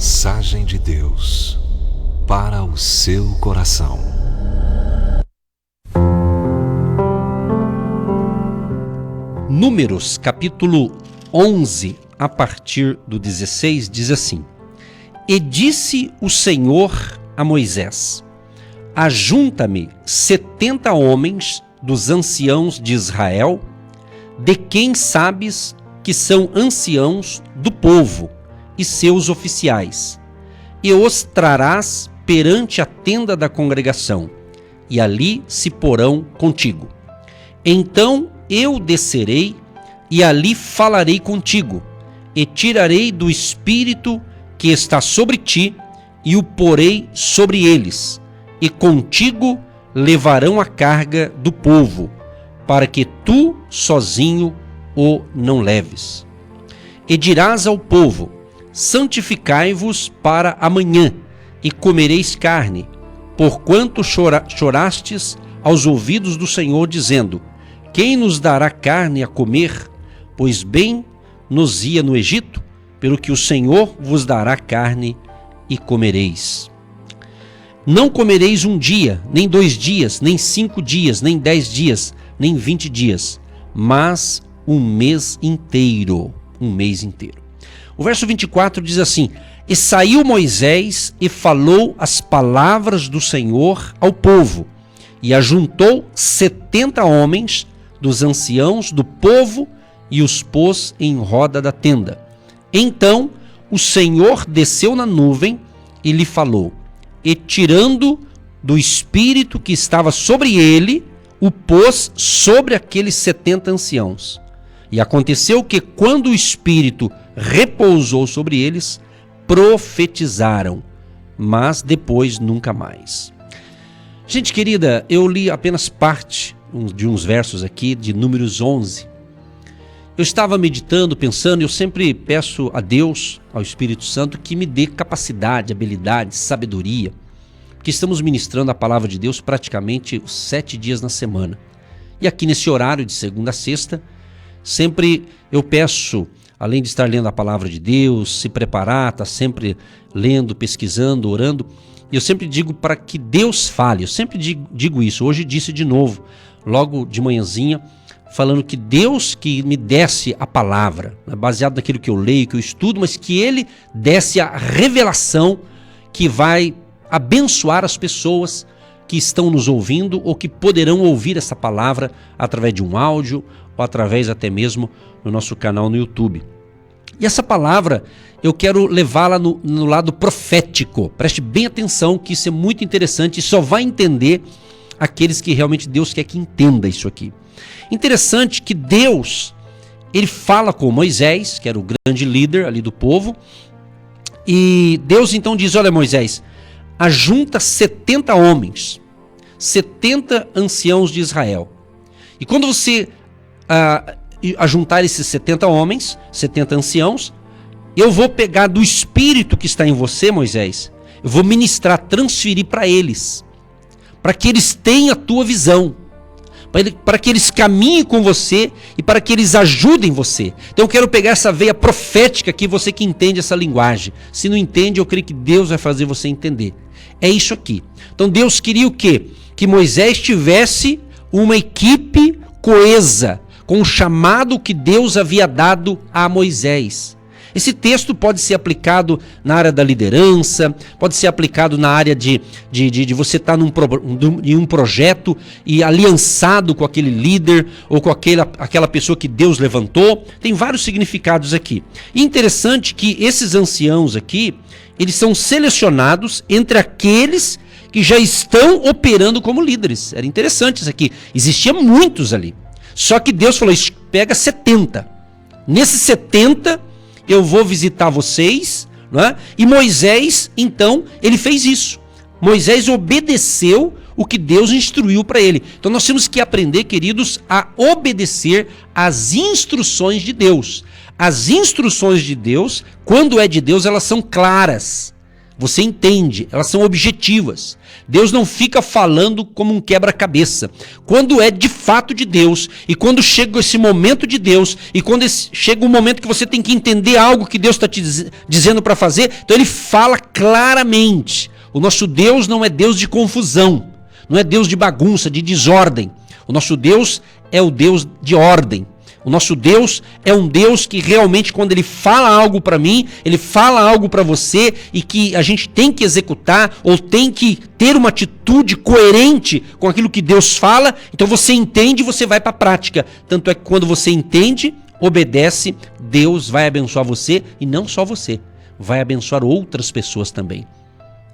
mensagem de Deus para o seu coração. Números, capítulo 11, a partir do 16, diz assim: E disse o Senhor a Moisés: Ajunta-me 70 homens dos anciãos de Israel, de quem sabes que são anciãos do povo, e seus oficiais, e os trarás perante a tenda da congregação, e ali se porão contigo. Então eu descerei, e ali falarei contigo, e tirarei do Espírito que está sobre ti, e o porei sobre eles, e contigo levarão a carga do povo, para que tu sozinho o não leves. E dirás ao povo: Santificai-vos para amanhã, e comereis carne, porquanto chorastes aos ouvidos do Senhor, dizendo: Quem nos dará carne a comer? Pois bem nos ia no Egito, pelo que o Senhor vos dará carne e comereis. Não comereis um dia, nem 2 dias, nem 5 dias, nem 10 dias, nem 20 dias, mas um mês inteiro. O verso 24 diz assim: E saiu Moisés e falou as palavras do Senhor ao povo, e ajuntou 70 homens dos anciãos do povo, e os pôs em roda da tenda. Então o Senhor desceu na nuvem e lhe falou, e tirando do Espírito que estava sobre ele, o pôs sobre aqueles 70 anciãos. E aconteceu que, quando o Espírito repousou sobre eles, profetizaram, mas depois nunca mais. Gente querida, eu li apenas parte de uns versos aqui de Números 11. Eu estava meditando, pensando, e eu sempre peço a Deus, ao Espírito Santo, que me dê capacidade, habilidade, sabedoria, porque estamos ministrando a palavra de Deus praticamente os 7 dias na semana. E aqui nesse horário de segunda a sexta, sempre eu peço, além de estar lendo a palavra de Deus, se preparar, estar sempre lendo, pesquisando, orando, eu sempre digo para que Deus fale, eu sempre digo isso, hoje disse de novo, logo de manhãzinha, falando que Deus que me desse a palavra, baseado naquilo que eu leio, que eu estudo, mas que Ele desse a revelação que vai abençoar as pessoas que estão nos ouvindo ou que poderão ouvir essa palavra através de um áudio ou através até mesmo no nosso canal no YouTube. E essa palavra eu quero levá-la no lado profético. Preste bem atenção que isso é muito interessante e só vai entender aqueles que realmente Deus quer que entenda isso aqui. Interessante que Deus, ele fala com Moisés, que era o grande líder ali do povo, e Deus então diz: olha, Moisés, ajunta 70 homens, 70 anciãos de Israel. E quando você ajuntar esses 70 homens, 70 anciãos, eu vou pegar do Espírito que está em você, Moisés, eu vou ministrar, transferir para eles, para que eles tenham a tua visão, para que eles caminhem com você e para que eles ajudem você. Então eu quero pegar essa veia profética aqui, você que entende essa linguagem. Se não entende, eu creio que Deus vai fazer você entender. É isso aqui. Então Deus queria o quê? Que Moisés tivesse uma equipe coesa, com o chamado que Deus havia dado a Moisés. Esse texto pode ser aplicado na área da liderança, pode ser aplicado na área de você estar em um projeto e aliançado com aquele líder ou com aquela pessoa que Deus levantou. Tem vários significados aqui. E interessante que esses anciãos aqui, eles são selecionados entre aqueles que já estão operando como líderes. Era interessante isso aqui. Existia muitos ali. Só que Deus falou, pega 70. Nesses 70... eu vou visitar vocês, não é? E Moisés, então, ele fez isso. Moisés obedeceu o que Deus instruiu para ele. Então nós temos que aprender, queridos, a obedecer às instruções de Deus. As instruções de Deus, quando é de Deus, elas são claras. Você entende, elas são objetivas. Deus não fica falando como um quebra-cabeça. Quando é de fato de Deus, e quando chega esse momento de Deus, e quando chega um momento que você tem que entender algo que Deus está te dizendo para fazer, então ele fala claramente. O nosso Deus não é Deus de confusão, não é Deus de bagunça, de desordem. O nosso Deus é o Deus de ordem. O nosso Deus é um Deus que realmente, quando ele fala algo para mim, ele fala algo para você e que a gente tem que executar ou tem que ter uma atitude coerente com aquilo que Deus fala. Então você entende e você vai para a prática. Tanto é que quando você entende, obedece, Deus vai abençoar você e não só você, vai abençoar outras pessoas também.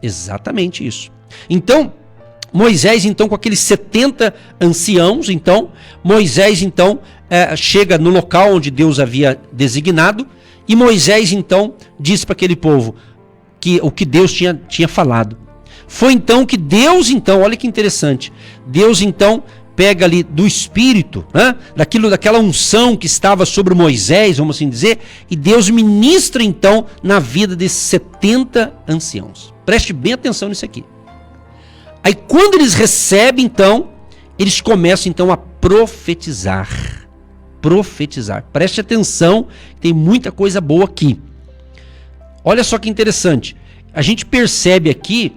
Exatamente isso. Então, Moisés, então, com aqueles 70 anciãos, então, Moisés, então, chega no local onde Deus havia designado, e Moisés, então, diz para aquele povo que o que Deus tinha falado. Foi então que Deus, então, olha que interessante, Deus, então, pega ali do Espírito, né, daquela unção que estava sobre Moisés, vamos assim dizer, e Deus ministra, então, na vida desses 70 anciãos. Preste bem atenção nisso aqui. Aí quando eles recebem, então, eles começam então a profetizar. Profetizar. Preste atenção, tem muita coisa boa aqui. Olha só que interessante. A gente percebe aqui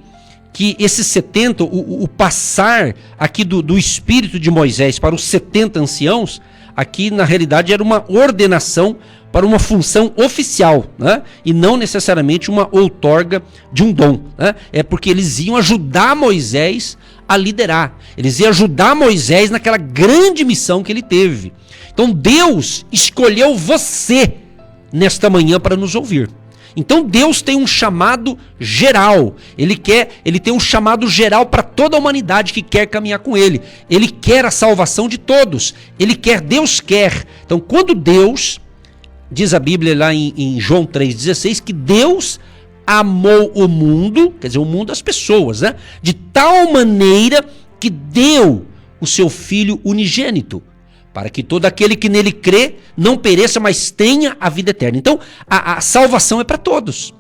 que esses 70, o passar aqui do espírito de Moisés para os 70 anciãos, aqui na realidade era uma ordenação para uma função oficial, né? E não necessariamente uma outorga de um dom, né? É porque eles iam ajudar Moisés a liderar, eles iam ajudar Moisés naquela grande missão que ele teve. Então Deus escolheu você nesta manhã para nos ouvir. Então Deus tem um chamado geral, ele tem um chamado geral para toda a humanidade que quer caminhar com ele. Ele quer a salvação de todos, Deus quer. Então quando Deus, diz a Bíblia lá em João 3,16, que Deus amou o mundo, quer dizer, o mundo, as pessoas, né? De tal maneira que deu o seu Filho unigênito, para que todo aquele que nele crê não pereça, mas tenha a vida eterna. Então, a salvação é para todos.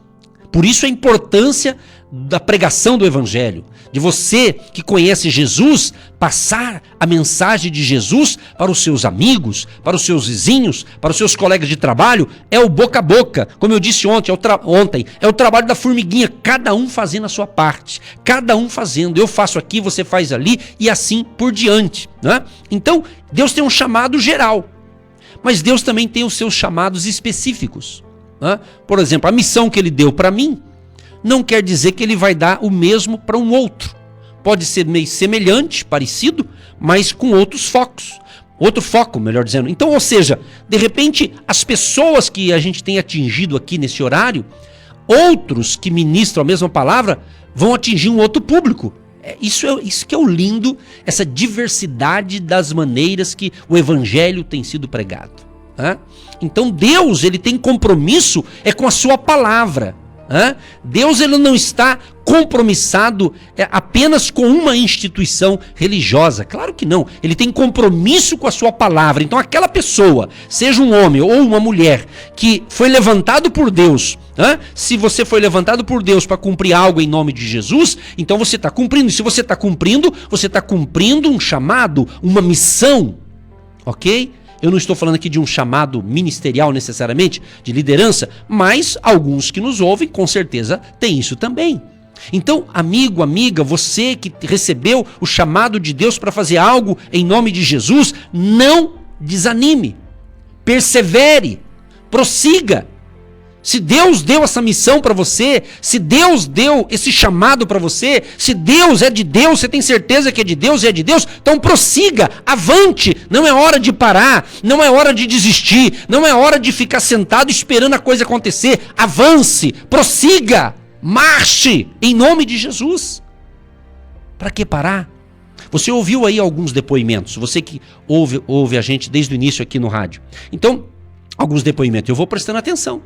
Por isso a importância da pregação do Evangelho, de você que conhece Jesus, passar a mensagem de Jesus para os seus amigos, para os seus vizinhos, para os seus colegas de trabalho, é o boca a boca. Como eu disse ontem, é o trabalho da formiguinha, cada um fazendo a sua parte, cada um fazendo, eu faço aqui, você faz ali e assim por diante, né? Então, Deus tem um chamado geral, mas Deus também tem os seus chamados específicos, né? Por exemplo, a missão que ele deu para mim, não quer dizer que ele vai dar o mesmo para um outro. Pode ser meio semelhante, parecido, mas com outros focos. Outro foco, melhor dizendo. Então, ou seja, de repente, as pessoas que a gente tem atingido aqui nesse horário, outros que ministram a mesma palavra, vão atingir um outro público. Isso que é o lindo, essa diversidade das maneiras que o Evangelho tem sido pregado. Né? Então, Deus, ele tem compromisso com a sua palavra. Deus, ele não está compromissado apenas com uma instituição religiosa, claro que não, ele tem compromisso com a sua palavra. Então aquela pessoa, seja um homem ou uma mulher que foi levantado por Deus, se você foi levantado por Deus para cumprir algo em nome de Jesus, então você está cumprindo, e se você está cumprindo um chamado, uma missão, ok? Eu não estou falando aqui de um chamado ministerial necessariamente, de liderança, mas alguns que nos ouvem com certeza têm isso também. Então, amigo, amiga, você que recebeu o chamado de Deus para fazer algo em nome de Jesus, não desanime, persevere, prossiga. Se Deus deu essa missão para você, se Deus deu esse chamado para você, se Deus é de Deus, você tem certeza que é de Deus e é de Deus, então prossiga, avante. Não é hora de parar, não é hora de desistir, não é hora de ficar sentado esperando a coisa acontecer. Avance, prossiga, marche em nome de Jesus. Para que parar? Você ouviu aí alguns depoimentos, você que ouve a gente desde o início aqui no rádio. Então, alguns depoimentos, eu vou prestando atenção.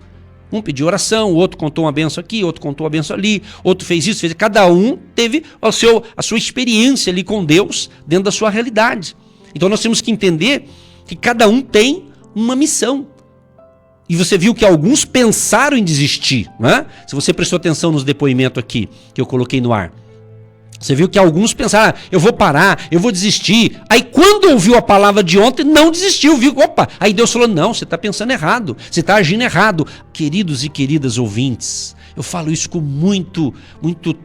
Um pediu oração, o outro contou uma benção aqui, outro contou uma benção ali, outro fez isso, fez isso. Cada um teve a sua experiência ali com Deus dentro da sua realidade. Então nós temos que entender que cada um tem uma missão. E você viu que alguns pensaram em desistir, né? Se você prestou atenção nos depoimentos aqui, que eu coloquei no ar. Você viu que alguns pensaram, eu vou parar, eu vou desistir. Aí quando ouviu a palavra de ontem, não desistiu, viu? Opa! Aí Deus falou, não, você está pensando errado, você está agindo errado. Queridos e queridas ouvintes, eu falo isso com muito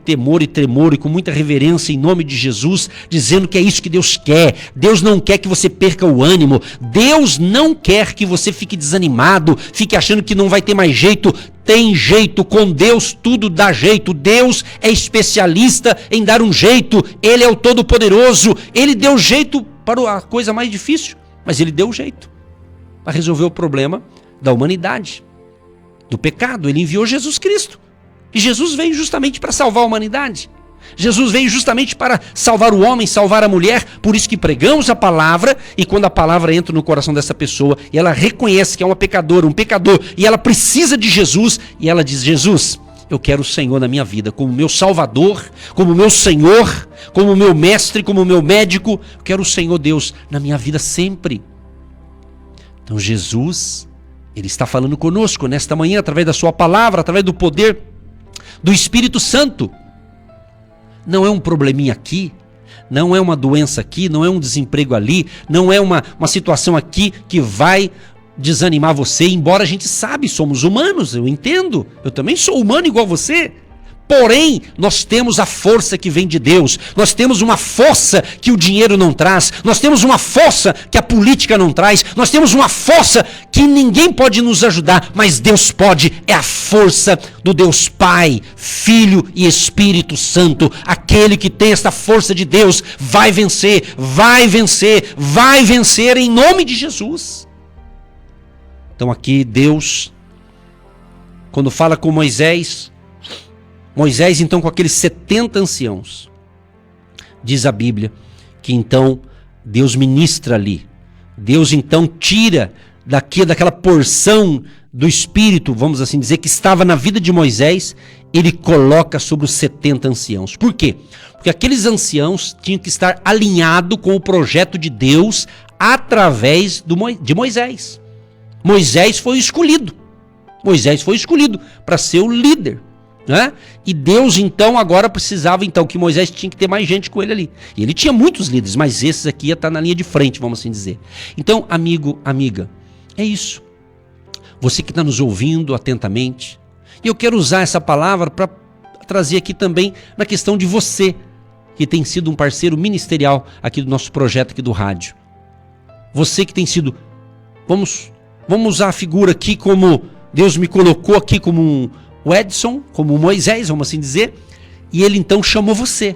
temor e tremor e com muita reverência em nome de Jesus, dizendo que é isso que Deus quer. Deus não quer que você perca o ânimo. Deus não quer que você fique desanimado, fique achando que não vai ter mais jeito. Tem jeito, com Deus tudo dá jeito. Deus é especialista em dar um jeito. Ele é o Todo-Poderoso. Ele deu jeito para a coisa mais difícil, mas ele deu jeito para resolver o problema da humanidade, do pecado. Ele enviou Jesus Cristo. E Jesus veio justamente para salvar a humanidade. Jesus veio justamente para salvar o homem, salvar a mulher. Por isso que pregamos a palavra, e quando a palavra entra no coração dessa pessoa e ela reconhece que é uma pecadora, um pecador, e ela precisa de Jesus, e ela diz, Jesus, eu quero o Senhor na minha vida como meu Salvador, como meu Senhor, como meu mestre, como meu médico. Eu quero o Senhor Deus na minha vida sempre. Então Jesus, Ele está falando conosco nesta manhã, através da sua palavra, através do poder do Espírito Santo. Não é um probleminha aqui, não é uma doença aqui, não é um desemprego ali, não é uma situação aqui que vai desanimar você, embora a gente sabe, somos humanos, eu entendo, eu também sou humano igual você. Porém, nós temos a força que vem de Deus, nós temos uma força que o dinheiro não traz, nós temos uma força que a política não traz, nós temos uma força que ninguém pode nos ajudar, mas Deus pode, é a força do Deus Pai, Filho e Espírito Santo. Aquele que tem esta força de Deus vai vencer, vai vencer, vai vencer em nome de Jesus. Então aqui Deus, quando fala com Moisés então com aqueles 70 anciãos, diz a Bíblia que então Deus ministra ali, Deus então tira daquela porção do Espírito, vamos assim dizer, que estava na vida de Moisés, ele coloca sobre os 70 anciãos. Por quê? Porque aqueles anciãos tinham que estar alinhados com o projeto de Deus através de Moisés. Moisés foi escolhido para ser o líder. Né? E Deus então agora precisava então que Moisés tinha que ter mais gente com ele ali. E ele tinha muitos líderes, mas esses aqui ia estar na linha de frente, vamos assim dizer. Então, amigo, amiga, é isso. Você que está nos ouvindo atentamente, e eu quero usar essa palavra para trazer aqui também na questão de você, que tem sido um parceiro ministerial aqui do nosso projeto aqui do rádio. Você que tem sido, vamos usar a figura aqui como Deus me colocou aqui como o Edson, como Moisés, vamos assim dizer, e ele então chamou você,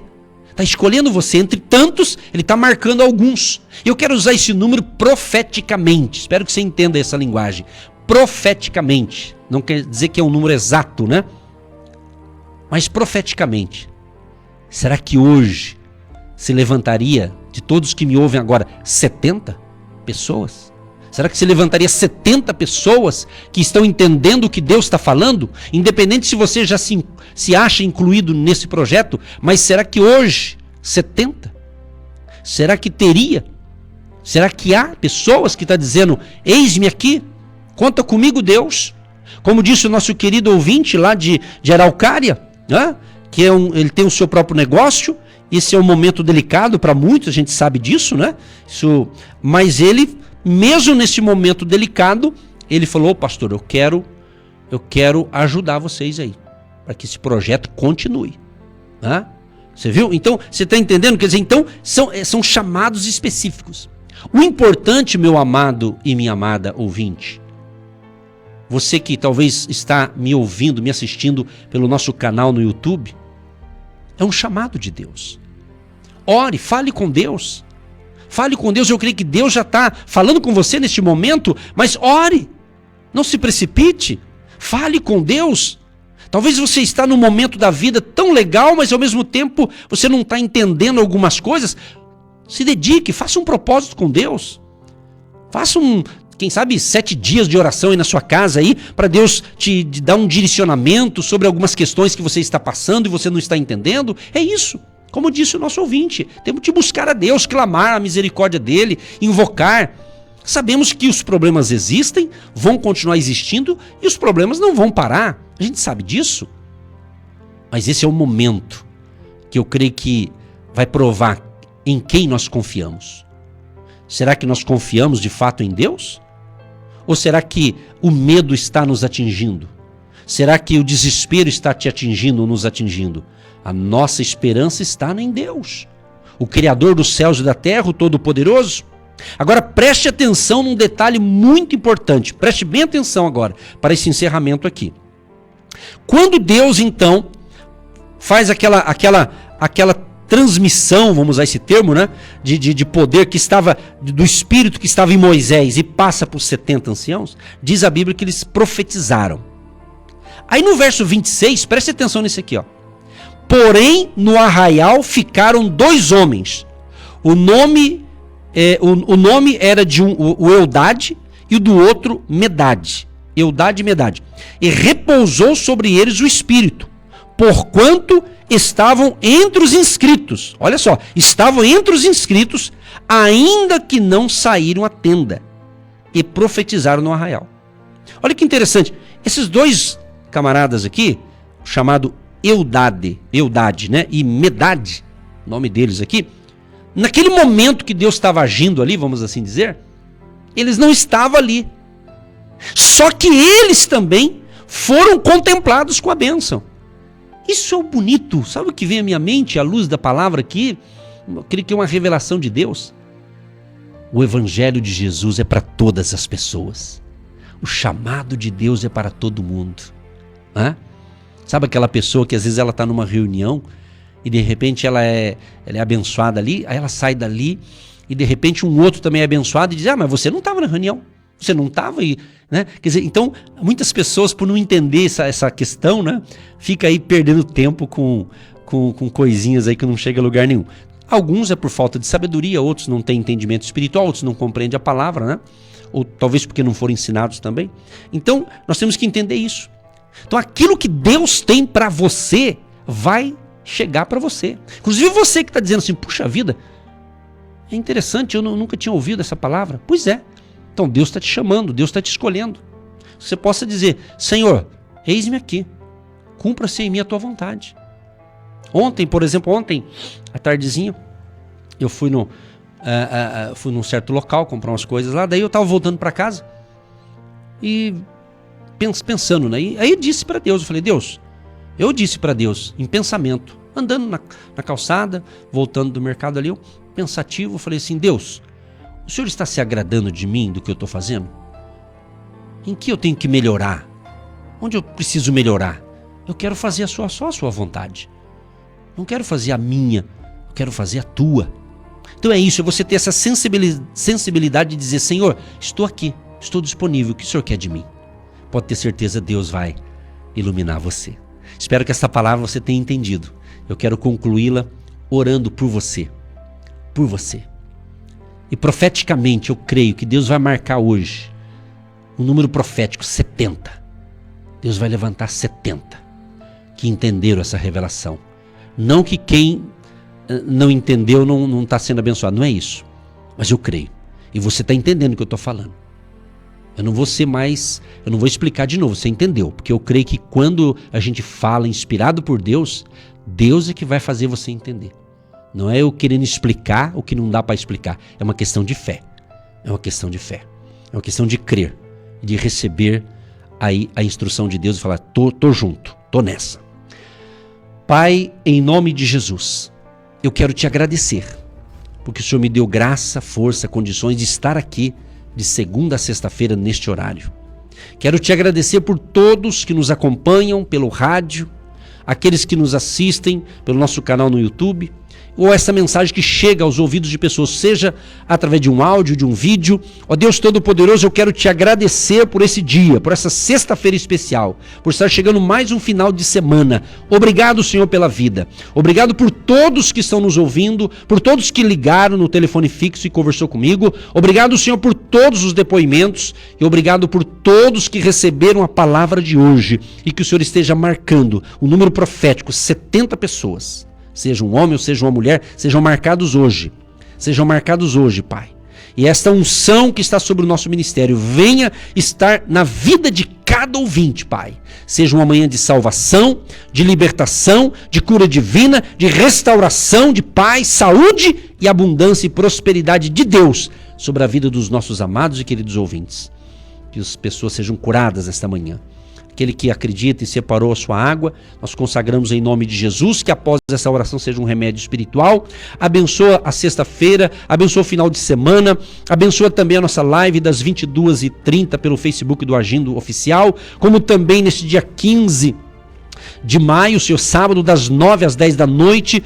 está escolhendo você, entre tantos, ele está marcando alguns. Eu quero usar esse número profeticamente, espero que você entenda essa linguagem, profeticamente, não quer dizer que é um número exato, né? Mas profeticamente, será que hoje se levantaria, de todos que me ouvem agora, 70 pessoas? Será que se levantaria 70 pessoas que estão entendendo o que Deus está falando? Independente se você já se acha incluído nesse projeto, mas será que hoje 70? Será que teria? Será que há pessoas que estão dizendo, eis-me aqui, conta comigo Deus? Como disse o nosso querido ouvinte lá de Araucária, né? Que ele tem o seu próprio negócio, esse é um momento delicado para muitos, a gente sabe disso, né? Mas ele, mesmo nesse momento delicado, ele falou, pastor, eu quero ajudar vocês aí, para que esse projeto continue. Né? Você viu? Então, você está entendendo? Quer dizer, então, são chamados específicos. O importante, meu amado e minha amada ouvinte, você que talvez está me ouvindo, me assistindo pelo nosso canal no YouTube, é um chamado de Deus. Ore, fale com Deus. Fale com Deus, eu creio que Deus já está falando com você neste momento, mas ore, não se precipite, fale com Deus. Talvez você está num momento da vida tão legal, mas ao mesmo tempo você não está entendendo algumas coisas. Se dedique, faça um propósito com Deus. Faça quem sabe 7 dias de oração aí na sua casa aí, para Deus te dar um direcionamento sobre algumas questões que você está passando e você não está entendendo. É isso. Como disse o nosso ouvinte, temos que buscar a Deus, clamar a misericórdia dele, invocar. Sabemos que os problemas existem, vão continuar existindo e os problemas não vão parar. A gente sabe disso. Mas esse é o momento que eu creio que vai provar em quem nós confiamos. Será que nós confiamos de fato em Deus? Ou será que o medo está nos atingindo? Será que o desespero está te atingindo ou nos atingindo? A nossa esperança está em Deus, o Criador dos céus e da terra, o Todo-Poderoso. Agora preste atenção num detalhe muito importante. Preste bem atenção agora para esse encerramento aqui. Quando Deus então faz aquela transmissão, vamos usar esse termo, né, de poder que estava, do Espírito que estava em Moisés e passa para os 70 anciãos, diz a Bíblia que eles profetizaram. Aí no verso 26, preste atenção nisso aqui, ó. Porém, no arraial ficaram 2 homens. O nome era de o Eldade e o do outro Medade. Eldade e Medade. E repousou sobre eles o Espírito, porquanto estavam entre os inscritos. Olha só, estavam entre os inscritos, ainda que não saíram à tenda, e profetizaram no arraial. Olha que interessante. Esses 2 camaradas aqui, chamado Eldade, né, e Medade, nome deles aqui, naquele momento que Deus estava agindo ali, vamos assim dizer, eles não estavam ali. Só que eles também foram contemplados com a bênção. Isso é o bonito. Sabe o que vem à minha mente, à luz da palavra aqui? Eu creio que é uma revelação de Deus. O Evangelho de Jesus é para todas as pessoas. O chamado de Deus é para todo mundo. Sabe aquela pessoa que às vezes ela está numa reunião e de repente ela é abençoada ali, aí ela sai dali e de repente um outro também é abençoado e diz, mas você não estava na reunião, você não estava aí, né? Quer dizer, então muitas pessoas por não entender essa questão, né, fica aí perdendo tempo com coisinhas aí que não chega a lugar nenhum. Alguns é por falta de sabedoria, outros não têm entendimento espiritual, outros não compreendem a palavra, né? Ou talvez porque não foram ensinados também. Então nós temos que entender isso. Então aquilo que Deus tem para você vai chegar para você. Inclusive você que está dizendo assim, puxa vida, é interessante, eu nunca tinha ouvido essa palavra. Pois é. Então Deus está te chamando, Deus está te escolhendo. Você possa dizer, Senhor, eis-me aqui, cumpra-se em mim a tua vontade. Ontem, por exemplo, à tardezinha, eu fui num certo local comprar umas coisas lá, daí eu estava voltando para casa e pensando, né? Aí eu disse para Deus, eu disse para Deus, em pensamento, andando na calçada, voltando do mercado ali, eu pensativo, falei assim, Deus, o Senhor está se agradando de mim, do que eu estou fazendo? Em que eu tenho que melhorar? Onde eu preciso melhorar? Eu quero fazer só a sua vontade. Não quero fazer a minha, eu quero fazer a tua. Então é isso, é você ter essa sensibilidade de dizer, Senhor, estou aqui, estou disponível, o que o Senhor quer de mim? Pode ter certeza, Deus vai iluminar você. Espero que essa palavra você tenha entendido. Eu quero concluí-la orando por você. Por você. E profeticamente eu creio que Deus vai marcar hoje um número profético, 70. Deus vai levantar 70 que entenderam essa revelação. Não que quem não entendeu não está sendo abençoado, não é isso. Mas eu creio. E você está entendendo o que eu estou falando. Eu não vou explicar de novo, você entendeu. Porque eu creio que quando a gente fala inspirado por Deus, Deus é que vai fazer você entender. Não é eu querendo explicar o que não dá para explicar. É uma questão de fé. É uma questão de fé. É uma questão de crer. De receber aí a instrução de Deus e falar, tô junto, tô nessa. Pai, em nome de Jesus, eu quero te agradecer. Porque o Senhor me deu graça, força, condições de estar aqui de segunda a sexta-feira neste horário. Quero te agradecer por todos que nos acompanham pelo rádio, aqueles que nos assistem pelo nosso canal no YouTube, ou essa mensagem que chega aos ouvidos de pessoas, seja através de um áudio, de um vídeo. Ó Deus Todo-Poderoso, eu quero te agradecer por esse dia, por essa sexta-feira especial, por estar chegando mais um final de semana. Obrigado, Senhor, pela vida. Obrigado por todos que estão nos ouvindo, por todos que ligaram no telefone fixo e conversou comigo. Obrigado, Senhor, por todos os depoimentos e obrigado por todos que receberam a palavra de hoje e que o Senhor esteja marcando o número profético, 70 pessoas. Seja um homem ou seja uma mulher, sejam marcados hoje, Pai. E esta unção que está sobre o nosso ministério venha estar na vida de cada ouvinte, Pai. Seja uma manhã de salvação, de libertação, de cura divina, de restauração, de paz, saúde e abundância e prosperidade de Deus sobre a vida dos nossos amados e queridos ouvintes. Que as pessoas sejam curadas nesta manhã. Aquele que acredita e separou a sua água, nós consagramos em nome de Jesus, que após essa oração seja um remédio espiritual. Abençoa a sexta-feira, abençoa o final de semana, abençoa também a nossa live das 22h30 pelo Facebook do Agindo Oficial, como também neste dia 15 de maio, seu sábado, das 9 às 10 da noite,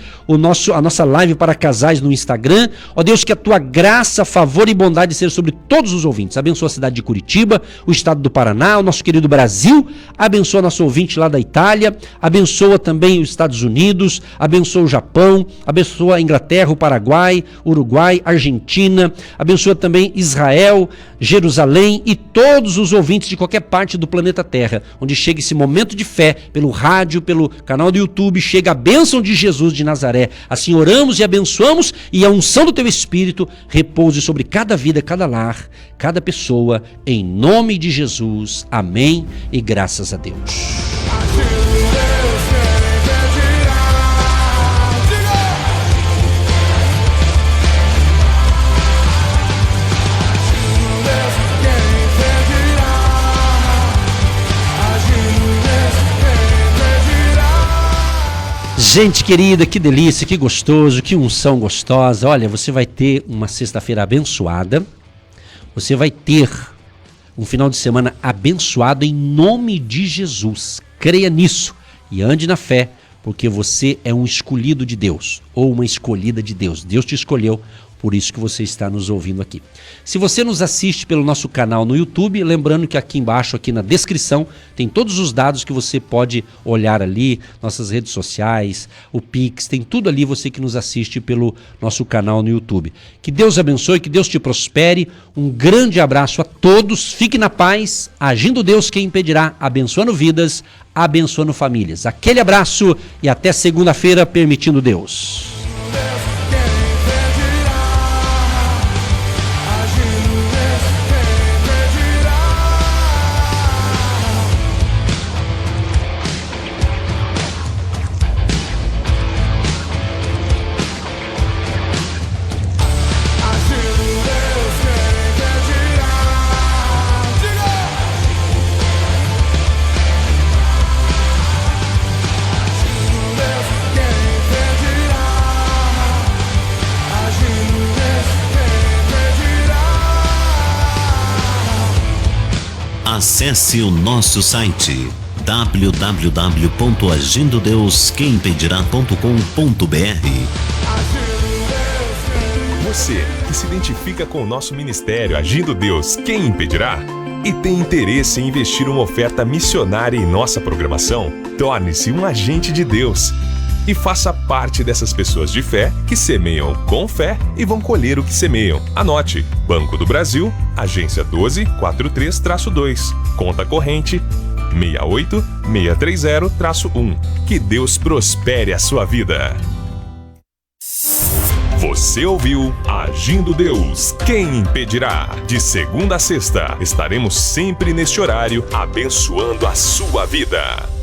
a nossa live para casais no Instagram. Ó Deus, que a tua graça, favor e bondade seja sobre todos os ouvintes. Abençoa a cidade de Curitiba, o estado do Paraná, o nosso querido Brasil. Abençoa nosso ouvinte lá da Itália. Abençoa também os Estados Unidos. Abençoa o Japão. Abençoa a Inglaterra, o Paraguai, Uruguai, Argentina. Abençoa também Israel, Jerusalém e todos os ouvintes de qualquer parte do planeta Terra, onde chega esse momento de fé, pelo rádio, pelo canal do YouTube, chega a bênção de Jesus de Nazaré. Assim oramos e abençoamos, e a unção do teu Espírito repouse sobre cada vida, cada lar, cada pessoa, em nome de Jesus. Amém e graças a Deus. Gente querida, que delícia, que gostoso, que unção gostosa. Olha, você vai ter uma sexta-feira abençoada, você vai ter um final de semana abençoado em nome de Jesus. Creia nisso e ande na fé, porque você é um escolhido de Deus ou uma escolhida de Deus. Deus te escolheu, por isso que você está nos ouvindo aqui. Se você nos assiste pelo nosso canal no YouTube, lembrando que aqui embaixo, aqui na descrição, tem todos os dados que você pode olhar ali, nossas redes sociais, o Pix, tem tudo ali, você que nos assiste pelo nosso canal no YouTube. Que Deus abençoe, que Deus te prospere, um grande abraço a todos, fique na paz, agindo Deus quem impedirá, abençoando vidas, abençoando famílias. Aquele abraço e até segunda-feira, permitindo Deus. Acesse o nosso site www.agindodeusquemimpedirá.com.br. Você que se identifica com o nosso ministério Agindo Deus, quem impedirá? E tem interesse em investir uma oferta missionária em nossa programação? Torne-se um agente de Deus e faça parte dessas pessoas de fé que semeiam com fé e vão colher o que semeiam. Anote: Banco do Brasil, agência 1243-2, conta corrente 68630-1. Que Deus prospere a sua vida. Você ouviu Agindo Deus, quem impedirá? De segunda a sexta, estaremos sempre neste horário abençoando a sua vida.